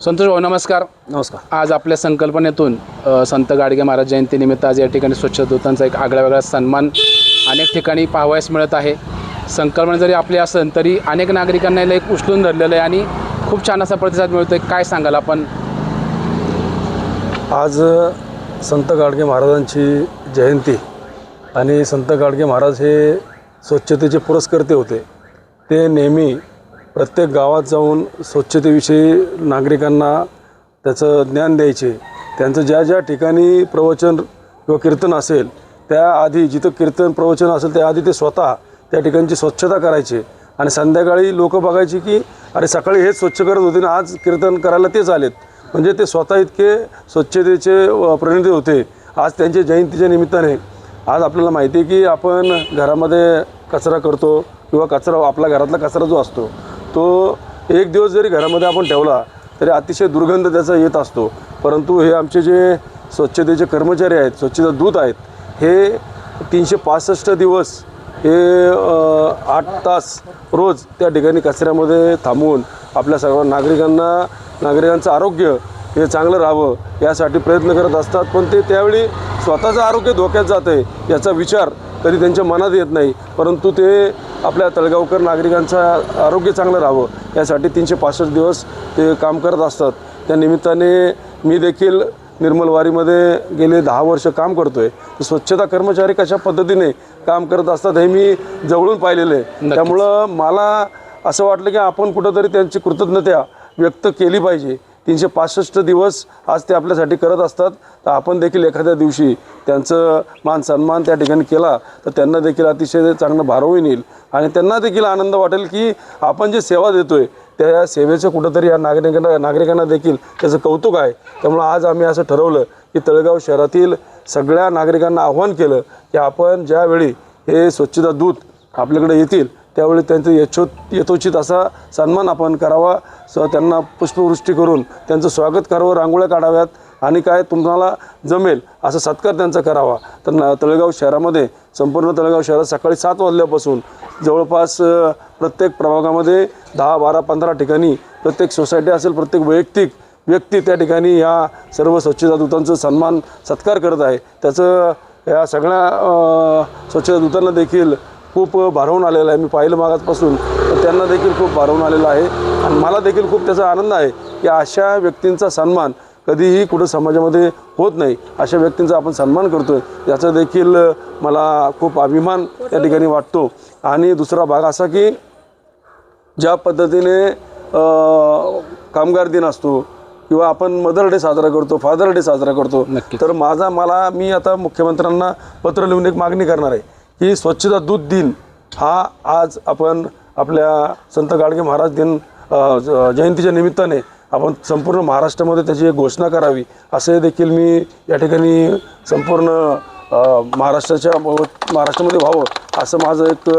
संतोष भाऊ नमस्कार. नमस्कार. आज आपल्या संकल्पनेतून संत गाडगे महाराज जयंतीनिमित्त आज या ठिकाणी स्वच्छतादूतांचा एक आगळा वेगळा सन्मान अनेक ठिकाणी पाहावयास मिळत आहे. संकल्पना जरी आपली असेल तरी अनेक नागरिकांना याला एक उचलून धरलेलं आहे आणि खूप छान असा प्रतिसाद मिळतो आहे. काय सांगाल आपण? आज संत गाडगे महाराजांची जयंती आणि संत गाडगे महाराज हे स्वच्छतेचे पुरस्कर्ते होते. ते नेहमी प्रत्येक गावात जाऊन स्वच्छतेविषयी नागरिकांना त्याचं ज्ञान द्यायचे. त्यांचं ज्या ज्या ठिकाणी प्रवचन किंवा कीर्तन असेल त्याआधी, जिथं कीर्तन प्रवचन असेल त्याआधी ते स्वतः त्या ठिकाणची स्वच्छता करायचे आणि संध्याकाळी लोक बघायची की अरे सकाळी हेच स्वच्छ करत होते ना, आज कीर्तन करायला तेच आलेत. म्हणजे ते स्वतः इतके स्वच्छतेचे प्रणेते होते. आज त्यांच्या जयंतीच्या निमित्ताने आज आपल्याला माहिती आहे की आपण घरामध्ये कचरा करतो किंवा कचरा आपल्या घरातला कचरा जो असतो तो एक दिवस जरी घरामध्ये आपण ठेवला तरी अतिशय दुर्गंध त्याचा येत असतो. परंतु हे आमचे जे स्वच्छतेचे कर्मचारी आहेत, स्वच्छता दूत आहेत, हे 365 दिवस हे 8 तास रोज त्या ठिकाणी कचऱ्यामध्ये थांबून आपल्या सर्व नागरिकांचं आरोग्य हे चांगलं राहावं यासाठी प्रयत्न करत असतात. पण ते त्यावेळी स्वतःचं आरोग्य धोक्यात जातं आहे याचा विचार कधी त्यांच्या मनात येत नाही. परंतु ते आपल्या तळगावकर नागरिकांचं आरोग्य चांगलं राहावं यासाठी 365 दिवस ते काम करत असतात. त्या निमित्ताने मी देखील निर्मलवारीमध्ये गेले 10 वर्ष काम करतो आहे. स्वच्छता कर्मचारी कशा पद्धतीने काम करत असतात हे मी जवळून पाहिलेलं आहे. त्यामुळं मला असं वाटलं की आपण कुठंतरी त्यांची कृतज्ञता व्यक्त केली पाहिजे. 365 दिवस आज ते आपल्यासाठी करत असतात. तर आपण देखील एखाद्या दिवशी त्यांचं मान सन्मान त्या ठिकाणी केला तर त्यांना देखील अतिशय चांगलं भारवून येईल आणि त्यांना देखील आनंद वाटेल की आपण जे सेवा देतोय त्या सेवेचं कुठंतरी या नागरिकांना देखील त्याचं कौतुक आहे. त्यामुळं आज आम्ही असं ठरवलं की तळेगाव शहरातील सगळ्या नागरिकांना आव्हान केलं की आपण ज्यावेळी हे स्वच्छता दूत आपल्याकडे येतील त्यावेळी त्यांचं यथोचित असा सन्मान आपण करावा. त्यांना पुष्पवृष्टी करून त्यांचं स्वागत करावं, रांगोळ्या काढाव्यात आणि काय तुम्हाला जमेल असा सत्कार त्यांचा करावा. तर तळेगाव शहरामध्ये संपूर्ण तळेगाव शहरात सकाळी 7 वाजल्यापासून जवळपास प्रत्येक प्रभागामध्ये 10, 12, 15 ठिकाणी प्रत्येक सोसायटी असेल, प्रत्येक वैयक्तिक व्यक्ती त्या ठिकाणी या सर्व स्वच्छता दूतांचं सन्मान सत्कार करत आहे. त्याचं या सगळ्या स्वच्छता दूतांना देखील खूप भारावून आलेलं आहे. मी पाहिलं मागासपासून तर त्यांना देखील खूप भारावून आलेलं आहे आणि मला देखील खूप त्याचा आनंद आहे की अशा व्यक्तींचा सन्मान कधीही कुठं समाजामध्ये होत नाही. अशा व्यक्तींचा आपण सन्मान करतो आहे याचा देखील मला खूप अभिमान त्या ठिकाणी वाटतो. आणि दुसरा भाग असा की ज्या पद्धतीने कामगार दिन असतो किंवा आपण मदर डे साजरा करतो, फादर डे साजरा करतो, तर मी आता मुख्यमंत्र्यांना पत्र लिहून एक मागणी करणार आहे की स्वच्छता दूत दिन हा आज आपण आपल्या संत गाडगे महाराज दिन जयंतीच्या निमित्ताने आपण संपूर्ण महाराष्ट्रामध्ये त्याची एक घोषणा करावी असे देखील मी या ठिकाणी संपूर्ण महाराष्ट्रामध्ये व्हावं असं माझं एक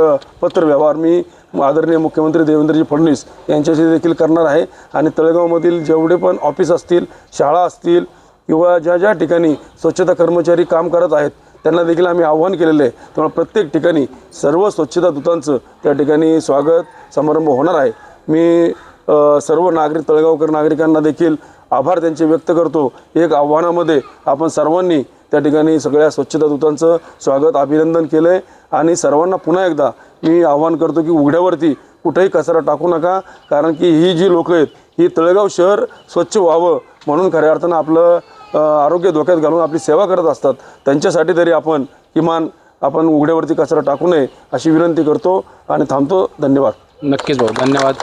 पत्र व्यवहार मी आदरणीय मुख्यमंत्री देवेंद्रजी फडणवीस यांच्याशी देखील करणार आहे. आणि तळेगावमधील जेवढे पण ऑफिस असतील, शाळा असतील किंवा ज्या ज्या ठिकाणी स्वच्छता कर्मचारी काम करत आहेत त्यांना देखील आम्ही आव्हान केलेलं आहे. त्यामुळे प्रत्येक ठिकाणी सर्व स्वच्छता दूतांचं त्या ठिकाणी स्वागत समारंभ होणार आहे. मी सर्व तळेगावकर नागरिकांना देखील आभार त्यांचे व्यक्त करतो. एक आव्हानामध्ये आपण सर्वांनी त्या ठिकाणी सगळ्या स्वच्छता दूतांचं स्वागत, अभिनंदन केलं आहे आणि सर्वांना पुन्हा एकदा मी आव्हान करतो की उघड्यावरती कुठेही कचरा टाकू नका. कारण की ही जी लोकं आहेत ही तळेगाव शहर स्वच्छ व्हावं म्हणून खऱ्या अर्थानं आपलं आरोग्य धोक्यात घालून आपली सेवा करत असतात. त्यांच्यासाठी तरी आपण किमान उघड्यावरती कचरा टाकू नये अशी विनंती करतो आणि थांबतो. धन्यवाद. नक्कीच भाऊ, धन्यवाद.